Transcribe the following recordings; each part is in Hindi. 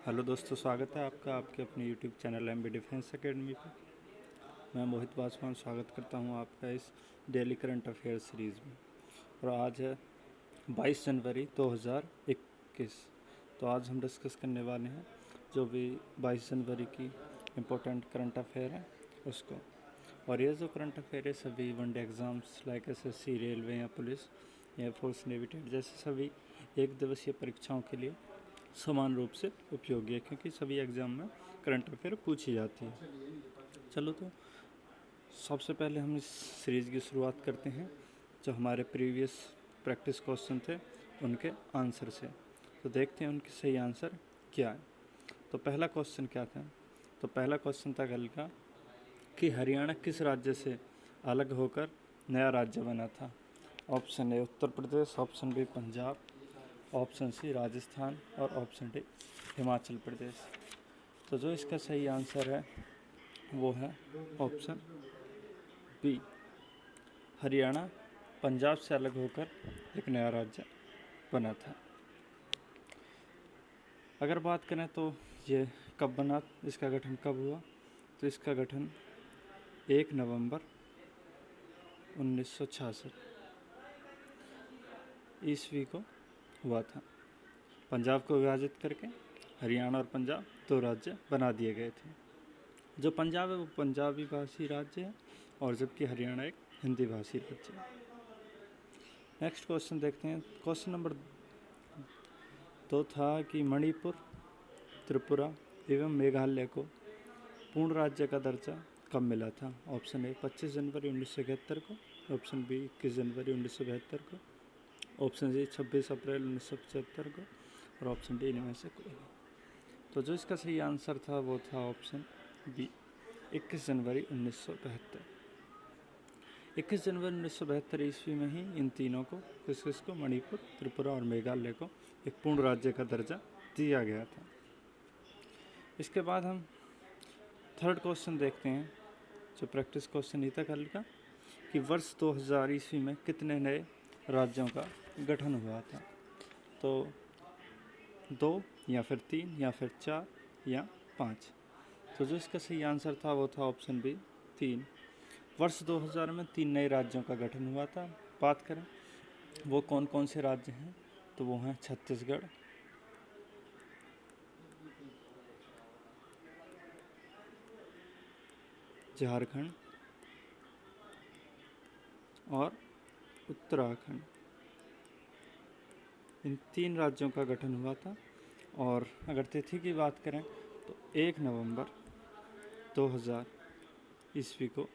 हेलो दोस्तों, स्वागत है आपका आपके अपने YouTube channel MB defence academy पर। मैं मोहित पासवान स्वागत करता हूं आपका इस डेली करंट अफेयर सीरीज़ में। और आज है 22 जनवरी 2021। तो आज हम डिस्कस करने वाले हैं जो भी 22 जनवरी की इम्पोर्टेंट करंट अफेयर है उसको। और ये जो करंट अफेयर है सभी one day exams like SSC, railway या पुलिस या फोर्स नेवी टेट जैसे सभी एक दिवसीय परीक्षाओं के लिए समान रूप से उपयोगी है, क्योंकि सभी एग्ज़ाम में करंट अफेयर पूछी जाती है। चलो तो सबसे पहले हम इस सीरीज़ की शुरुआत करते हैं जो हमारे प्रीवियस प्रैक्टिस क्वेश्चन थे उनके आंसर से। तो देखते हैं उनके सही आंसर क्या है। तो पहला क्वेश्चन क्या था? तो पहला क्वेश्चन था कल का कि हरियाणा किस राज्य से अलग होकर नया राज्य बना था? Option A Uttar Pradesh, option B Punjab, option C Rajasthan और ऑप्शन डी हिमाचल प्रदेश। तो जो इसका सही आंसर है वो है ऑप्शन बी, हरियाणा पंजाब से अलग होकर एक नया राज्य बना था। अगर बात करें तो ये कब बना, इसका गठन कब हुआ? तो इसका गठन 1 नवंबर 1966 ईस्वी को हुआ था। पंजाब को विभाजित करके हरियाणा और पंजाब दो राज्य बना दिए गए थे। जो पंजाब है वो पंजाबी भाषी राज्य है और जबकि हरियाणा एक हिंदी भाषी राज्य है। नेक्स्ट क्वेश्चन देखते हैं। क्वेश्चन नंबर 2 था कि मणिपुर, त्रिपुरा एवं मेघालय को पूर्ण राज्य का दर्जा कब मिला था? ऑप्शन ए 25 जनवरी 1971 को, ऑप्शन बी 21 जनवरी 1972 को, ऑप्शन सी 26 अप्रैल 1975 को और ऑप्शन डी इनमें से कोई नहीं। तो जो इसका सही आंसर था वो था ऑप्शन बी, 21 जनवरी 1972। 21 जनवरी 1972 ईस्वी में ही इन तीनों को किसको मणिपुर, त्रिपुरा और मेघालय को एक पूर्ण राज्य का दर्जा दिया गया था। इसके बाद हम थर्ड क्वेश्चन देखते हैं जो प्रैक्टिस क्वेश्चन ही था कल का कि वर्ष 2000 ईस्वी में कितने नए राज्यों का गठन हुआ था? तो 2 या फिर 3 या फिर 4 या 5। तो जो इसका सही आंसर था वो था ऑप्शन बी, 3। वर्ष 2000 में 3 नए राज्यों का गठन हुआ था। बात करें वो कौन कौन से राज्य हैं, तो वो हैं छत्तीसगढ़, झारखंड और उत्तराखंड। इन 3 राज्यों का गठन हुआ था। और अगर तिथि की बात करें तो 1 नवंबर 2000 ईस्वी को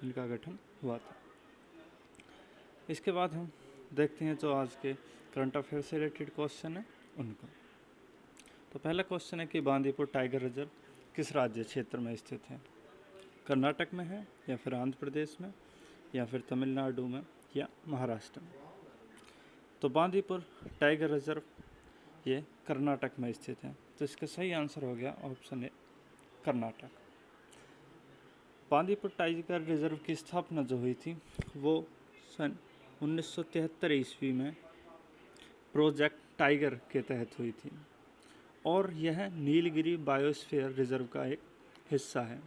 इनका गठन हुआ था। इसके बाद हम देखते हैं जो आज के करंट अफेयर से रिलेटेड क्वेश्चन है उनको। तो पहला क्वेश्चन है कि बांदीपुर टाइगर रिजर्व किस राज्य क्षेत्र में स्थित है? कर्नाटक में है या फिर आंध्र प्रदेश में या फिर तमिलनाडु में या महाराष्ट्र में? तो बांदीपुर टाइगर रिजर्व ये कर्नाटक में स्थित है। तो इसका सही आंसर हो गया option A, Karnataka. Bandipur tiger reserve की स्थापना जो हुई थी वो सन 1973 ईस्वी में प्रोजेक्ट टाइगर के तहत हुई थी और यह नीलगिरी बायोस्फीयर रिजर्व का एक हिस्सा है।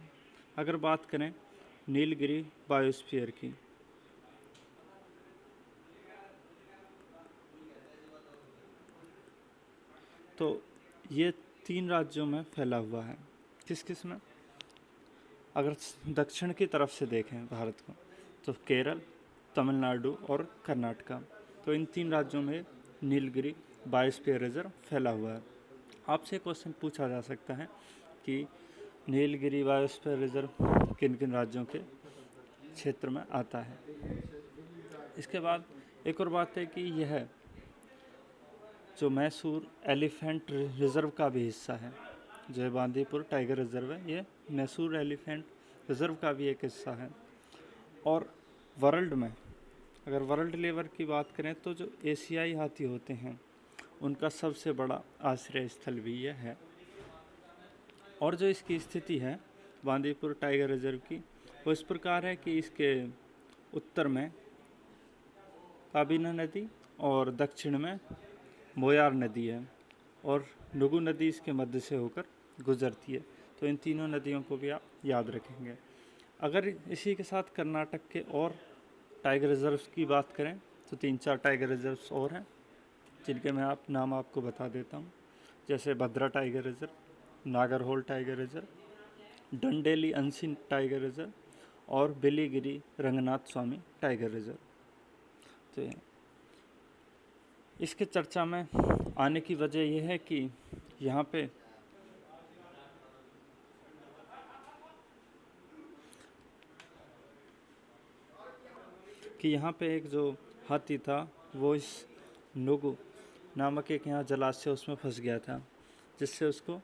अगर बात करें नीलगिरी बायोस्फीयर की, तो ये 3 राज्यों में फैला हुआ है। किस किस में? अगर दक्षिण की तरफ से देखें भारत को तो केरल, तमिलनाडु और कर्नाटका। तो इन 3 राज्यों में नीलगिरी बायोस्फीयर रिजर्व फैला हुआ है। आपसे क्वेश्चन पूछा जा सकता है कि नीलगिरी बायोस्फीयर रिजर्व किन किन राज्यों के क्षेत्र में आता है। इसके बाद एक और बात है कि यह जो मैसूर एलिफेंट रिजर्व का भी हिस्सा है। जो बांदीपुर टाइगर रिजर्व है ये मैसूर एलिफेंट रिजर्व का भी एक हिस्सा है। और वर्ल्ड में अगर वर्ल्ड लेवल की बात करें तो जो एशियाई हाथी होते हैं उनका सबसे बड़ा आश्रय स्थल भी यह है। और जो इसकी स्थिति है बांदीपुर टाइगर रिजर्व की वो इस प्रकार है कि इसके उत्तर में काबिना नदी और दक्षिण में मोयार नदी है। और नुगु नदी इसके मध्य से होकर गुजरती है। तो इन तीनों नदियों को भी आप याद रखेंगे। अगर इसी के साथ कर्नाटक के और टाइगर रिजर्व्स की बात करें तो 3-4 टाइगर रिजर्व्स और हैं, जिनके मैं नाम आपको बता देता हूँ। जैसे Bhadra tiger reserve, Nagarhole tiger reserve, Dandeli Anshi tiger reserve और बिलीगिरी रंगनाथ स्वामी टाइगर रिजर्व। तो इसके चर्चा में आने की वजह यह है कि यहाँ पे एक जो हाथी था वो इस नुगु नामक एक यहाँ जलाशय उसमें फंस गया था, जिससे उसको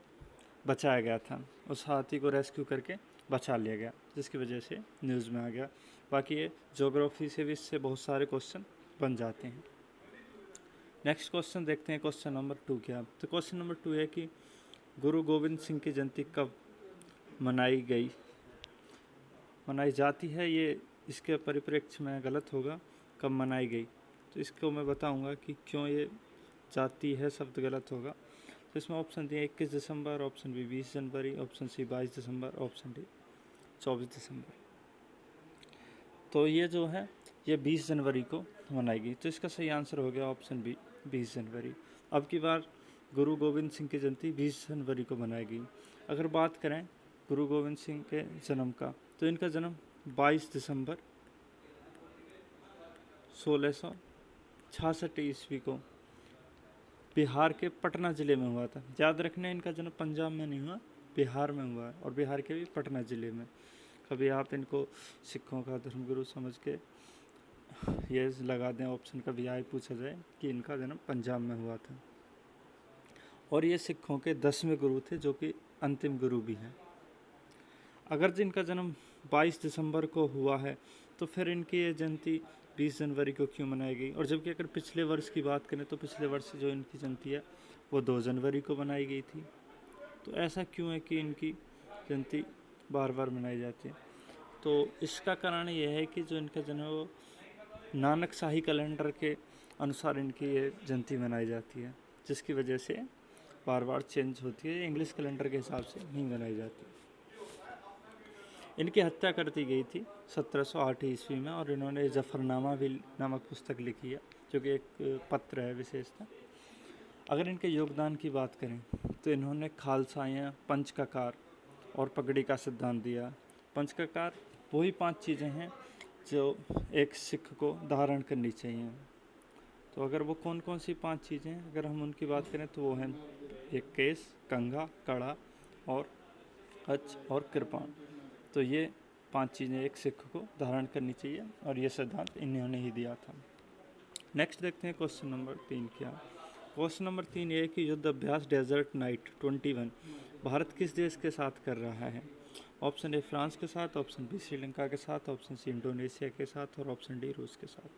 बचाया गया था। उस हाथी को रेस्क्यू करके बचा लिया गया, जिसकी वजह से न्यूज़ में आ गया। बाकी ये ज्योग्राफी से भी इससे बहुत सारे क्वेश्चन बन जाते हैं। नेक्स्ट क्वेश्चन देखते हैं, क्वेश्चन नंबर 2 क्या। तो क्वेश्चन नंबर 2 है कि गुरु गोविंद सिंह की जयंती कब मनाई जाती है। ये इसके परिप्रेक्ष्य में गलत होगा, कब मनाई गई। तो इसको मैं बताऊंगा कि क्यों ये जाती है शब्द गलत होगा। तो इसमें ऑप्शन दिए 21 दिसंबर, ऑप्शन बी 20 जनवरी, ऑप्शन सी 22 दिसंबर, ऑप्शन डी 24 दिसंबर। तो ये जो है ये 20 जनवरी को मनाई गई। तो इसका सही आंसर हो गया ऑप्शन बी 20 जनवरी। अब की बार गुरु गोविंद सिंह की जयंती 20 जनवरी को मनाई गई। अगर बात करें गुरु गोविंद सिंह के जन्म का, तो इनका जन्म 22 दिसंबर 1666 ईस्वी को बिहार के पटना ज़िले में हुआ था। याद रखना, इनका जन्म पंजाब में नहीं हुआ, बिहार में हुआ है, और बिहार के भी पटना ज़िले में। कभी आप इनको सिखों का धर्मगुरु समझ के ये लगा दें ऑप्शन, कभी आए पूछा जाए कि इनका जन्म पंजाब में हुआ था। और ये सिखों के 10वें गुरु थे, जो कि अंतिम गुरु भी हैं। अगर जिनका जन्म 22 दिसंबर को हुआ है तो फिर इनकी ये जयंती 20 जनवरी को क्यों मनाई गई। और जबकि अगर पिछले वर्ष की बात करें तो पिछले वर्ष जो इनकी जयंती है वो 2 जनवरी को बनाई गई थी। तो ऐसा क्यों है कि इनकी जयंती बार बार मनाई जाती है। तो इसका कारण यह है कि जो इनका जन्म वो नानक शाही कैलेंडर के अनुसार इनकी ये जयंती मनाई जाती है, जिसकी वजह से बार बार चेंज होती है, इंग्लिश कैलेंडर के हिसाब से नहीं मनाई जाती। इनकी हत्या कर दी गई थी 1708 ईस्वी में, और इन्होंने जफरनामा भी नामक पुस्तक लिखी है, जो कि एक पत्र है विशेषता। अगर इनके योगदान की बात करें तो इन्होंने खालसा, पंचककार और पगड़ी का सिद्धांत दिया। पंचककार वही 5 चीज़ें हैं जो एक सिख को धारण करनी चाहिए। तो अगर वो कौन कौन सी 5 चीज़ें हैं, अगर हम उनकी बात करें तो वो हैं एक केस, कंघा, कड़ा और अच और कृपाण। तो ये 5 चीज़ें एक सिख को धारण करनी चाहिए, और ये सिद्धांत इन्होंने ही दिया था। नेक्स्ट देखते हैं क्वेश्चन नंबर 3 क्या। क्वेश्चन नंबर 3 ये है कि युद्ध अभ्यास डेजर्ट नाइट 21 भारत किस देश के साथ कर रहा है। ऑप्शन ए फ्रांस के साथ, ऑप्शन बी श्रीलंका के साथ, ऑप्शन सी इंडोनेशिया के साथ और ऑप्शन डी रूस के साथ।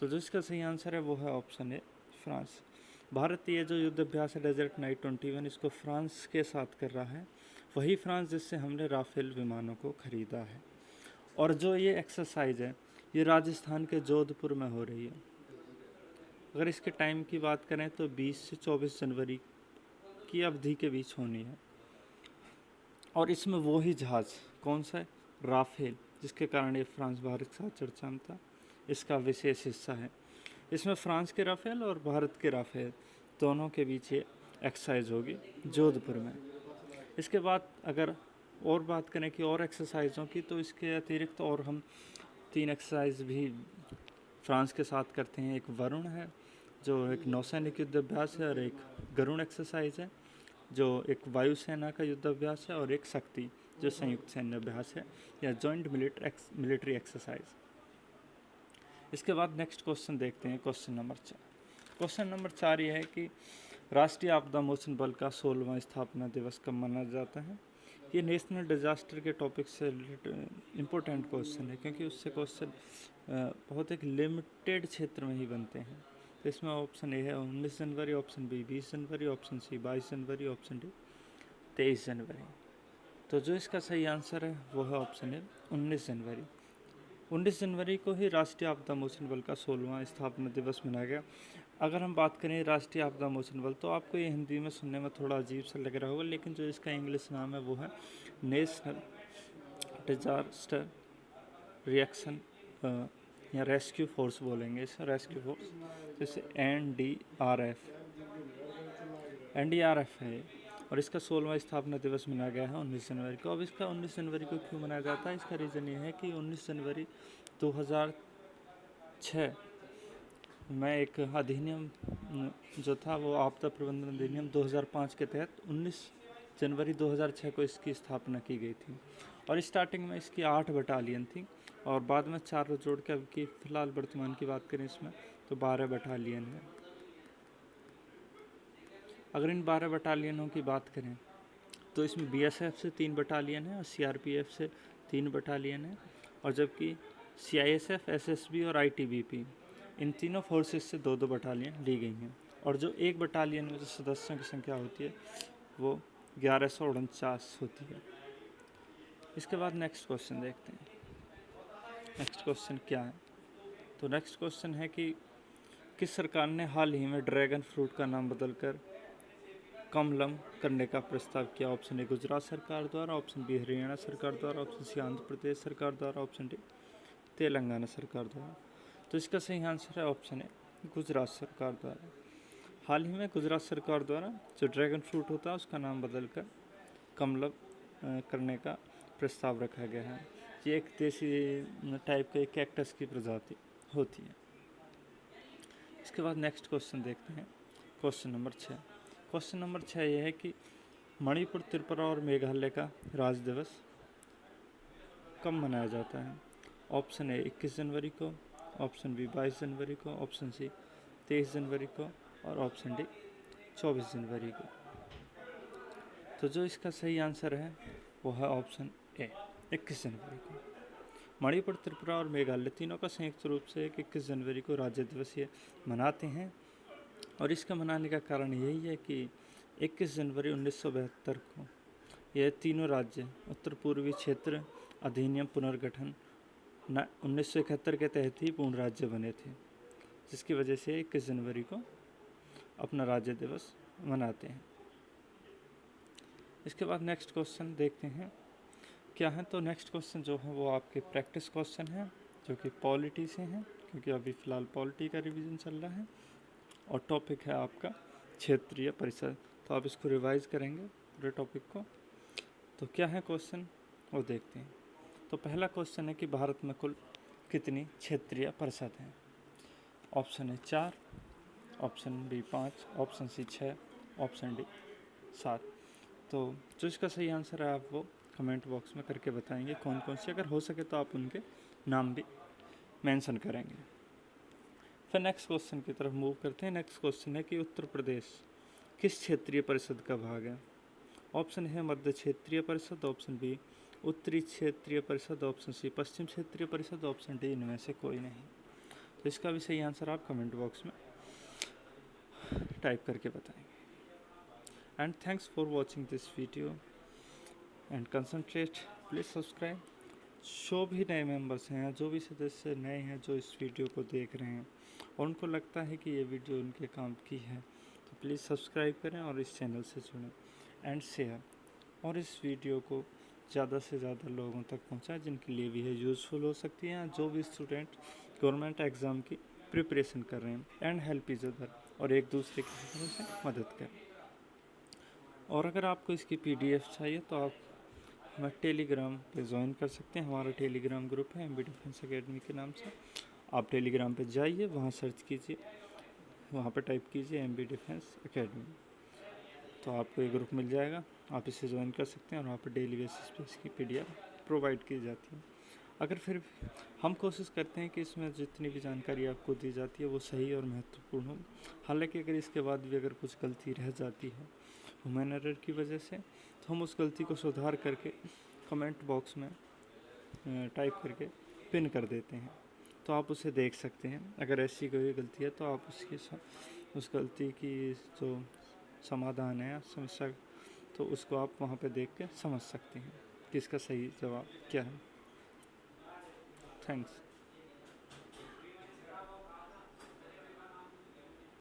तो जो इसका सही आंसर है वो है ऑप्शन ए फ्रांस। भारत ये जो युद्ध अभ्यास है डेजर्ट नाइट 21 इसको फ्रांस के साथ कर रहा है, वही फ्रांस जिससे हमने राफेल विमानों को खरीदा है। और जो ये एक्सरसाइज है ये राजस्थान के जोधपुर में हो रही है। अगर इसके टाइम की बात करें तो 20 से 24 जनवरी की अवधि के बीच होनी है। और इसमें वो ही जहाज़ कौन सा है, राफेल, जिसके कारण ये फ्रांस भारत के साथ चर्चा में था, इसका विशेष हिस्सा है। इसमें फ्रांस के राफेल और भारत के राफेल दोनों के बीच ये एक्सरसाइज होगी जोधपुर में। इसके बाद अगर और बात करें कि और एक्सरसाइज़ों की, तो इसके अतिरिक्त और हम 3 एक्सरसाइज भी फ्रांस के साथ करते हैं। एक वरुण है जो एक नौसैनिक युद्ध अभ्यास है, और एक गरुण एक्सरसाइज है जो एक वायुसेना का युद्ध अभ्यास है, और एक शक्ति जो संयुक्त सैन्य अभ्यास है या जॉइंट मिलिट्री एक्सरसाइज। इसके बाद नेक्स्ट क्वेश्चन देखते हैं, क्वेश्चन नंबर 4। क्वेश्चन नंबर 4 ये है कि राष्ट्रीय आपदा मोचन बल का 16वां स्थापना दिवस कब मनाया जाता है। ये नेशनल डिजास्टर के टॉपिक से रिलेटेड इम्पोर्टेंट क्वेश्चन है, क्योंकि उससे क्वेश्चन बहुत एक लिमिटेड क्षेत्र में ही बनते हैं। तो इसमें ऑप्शन ए है 19 जनवरी, ऑप्शन बी 20 जनवरी, ऑप्शन सी 22 जनवरी, ऑप्शन डी 23 जनवरी। तो जो इसका सही आंसर है वो है ऑप्शन ए 19 जनवरी। 19 जनवरी को ही राष्ट्रीय आपदा मोचन बल का 16वां स्थापना दिवस मनाया गया। अगर हम बात करें राष्ट्रीय आपदा मोचन बल, तो आपको ये हिंदी में सुनने में थोड़ा अजीब सा लग रहा होगा, लेकिन जो इसका इंग्लिश नाम है वो है नेशनल डिजास्टर रिएक्शन या रेस्क्यू फोर्स बोलेंगे इसे, रेस्क्यू फोर्स, जैसे NDRF है। और इसका 16वां स्थापना दिवस मनाया गया है 19 जनवरी को। अब इसका 19 जनवरी को क्यों मनाया जाता है, इसका रीज़न ये है कि 19 जनवरी 2006 में एक अधिनियम जो था वो आपदा प्रबंधन अधिनियम 2005 के तहत 19 जनवरी 2006 को इसकी स्थापना की गई थी। और स्टार्टिंग में इसकी 8 बटालियन थी और बाद में 4 जोड़ के, अब की फ़िलहाल वर्तमान की बात करें इसमें तो 12 बटालियन है। अगर इन 12 बटालियनों की बात करें तो इसमें BSF से 3 बटालियन है और CRPF से 3 बटालियन है, और जबकि CISF, SSB और ITBP इन तीनों फोर्सेस से 2-2 बटालियन ली गई हैं। और जो एक बटालियन में जो सदस्यों की संख्या होती है वो 1149 होती है। इसके बाद नेक्स्ट क्वेश्चन देखते हैं। नेक्स्ट क्वेश्चन क्या है, तो नेक्स्ट क्वेश्चन है कि किस सरकार ने हाल ही में ड्रैगन फ्रूट का नाम बदलकर कमलम करने का प्रस्ताव किया? ऑप्शन ए गुजरात सरकार द्वारा, ऑप्शन बी हरियाणा सरकार द्वारा, ऑप्शन सी आंध्र प्रदेश सरकार द्वारा, ऑप्शन डी तेलंगाना सरकार द्वारा। तो इसका सही आंसर है ऑप्शन ए गुजरात सरकार द्वारा। हाल ही में गुजरात सरकार द्वारा जो ड्रैगन फ्रूट होता है उसका नाम बदलकर कमलम करने का प्रस्ताव रखा गया है। ये एक देसी टाइप का एक कैक्टस की प्रजाति होती है। इसके बाद नेक्स्ट क्वेश्चन देखते हैं, क्वेश्चन नंबर 6। क्वेश्चन नंबर 6 ये है कि मणिपुर, त्रिपुरा और मेघालय का राज्य दिवस कब मनाया जाता है? ऑप्शन ए 21 जनवरी को, ऑप्शन बी 22 जनवरी को, ऑप्शन सी 23 जनवरी को और ऑप्शन डी 24 जनवरी को। तो जो इसका सही आंसर है वो है ऑप्शन ए 21 जनवरी को। मणिपुर, त्रिपुरा और मेघालय तीनों का संयुक्त रूप से 21 जनवरी को राज्य दिवस ये मनाते हैं। और इसका मनाने का कारण यही है कि 21 जनवरी 1972 को यह तीनों राज्य उत्तर पूर्वी क्षेत्र अधिनियम पुनर्गठन 1971 के तहत ही पूर्ण राज्य बने थे, जिसकी वजह से 21 जनवरी को अपना राज्य दिवस मनाते हैं। इसके बाद नेक्स्ट क्वेश्चन देखते हैं क्या है। तो नेक्स्ट क्वेश्चन जो है वो आपके प्रैक्टिस क्वेश्चन है, जो कि पॉलिटी से हैं, क्योंकि अभी फ़िलहाल पॉलिटी का रिवीजन चल रहा है और टॉपिक है आपका क्षेत्रीय परिषद। तो आप इसको रिवाइज करेंगे पूरे टॉपिक को। तो क्या है क्वेश्चन वो देखते हैं। तो पहला क्वेश्चन है कि भारत में कुल कितनी क्षेत्रीय परिषद हैं? Option A 4, option B 5, option C 6, option D 7। तो जो इसका सही आंसर है आप वो कमेंट बॉक्स में करके बताएंगे कौन कौन से, अगर हो सके तो आप उनके नाम भी मेंशन करेंगे। फिर नेक्स्ट क्वेश्चन की तरफ मूव करते हैं। नेक्स्ट क्वेश्चन है कि उत्तर प्रदेश किस क्षेत्रीय परिषद का भाग है? ऑप्शन है मध्य क्षेत्रीय परिषद, ऑप्शन बी उत्तरी क्षेत्रीय परिषद, ऑप्शन सी पश्चिम क्षेत्रीय परिषद, ऑप्शन डी इनमें से कोई नहीं। तो इसका भी सही आंसर आप कमेंट बॉक्स में टाइप करके बताएंगे। And thanks for watching this video and concentrate, please subscribe. जो भी नए मेंबर्स हैं, जो भी सदस्य नए हैं जो इस वीडियो को देख रहे हैं और उनको लगता है कि ये वीडियो उनके काम की है, तो प्लीज़ सब्सक्राइब करें और इस चैनल से जुड़ें एंड शेयर, और इस वीडियो को ज़्यादा से ज़्यादा लोगों तक पहुंचाएं जिनके लिए भी है यूज़फुल हो सकती है, जो भी स्टूडेंट गवर्नमेंट एग्ज़ाम की प्रिपरेशन कर रहे हैं। एंड हेल्प इच अदर, और एक दूसरे की तरफ से मदद करें। और अगर आपको इसकी PDF चाहिए तो आप हमें टेलीग्राम पे ज्वाइन कर सकते हैं। हमारा टेलीग्राम ग्रुप है MB डिफेंस एकेडमी के नाम से। आप टेलीग्राम पे जाइए, वहाँ सर्च कीजिए, वहाँ पे टाइप कीजिए MB डिफेंस एकेडमी, तो आपको ये ग्रुप मिल जाएगा। आप इसे ज्वाइन कर सकते हैं और वहाँ पर डेली बेसिस पे इसकी PDF प्रोवाइड की जाती है। अगर फिर हम कोशिश करते हैं कि इसमें जितनी भी जानकारी आपको दी जाती है वो सही और महत्वपूर्ण हो। हालांकि अगर इसके बाद भी अगर कुछ गलती रह जाती है ह्यूमन एरर की वजह से, तो हम उस गलती को सुधार करके कमेंट बॉक्स में टाइप करके पिन कर देते हैं, तो आप उसे देख सकते हैं। अगर ऐसी कोई गलती है तो आप उस गलती की जो समाधान है समस्या, तो उसको आप वहाँ पे देख के समझ सकते हैं कि इसका सही जवाब क्या है। थैंक्स।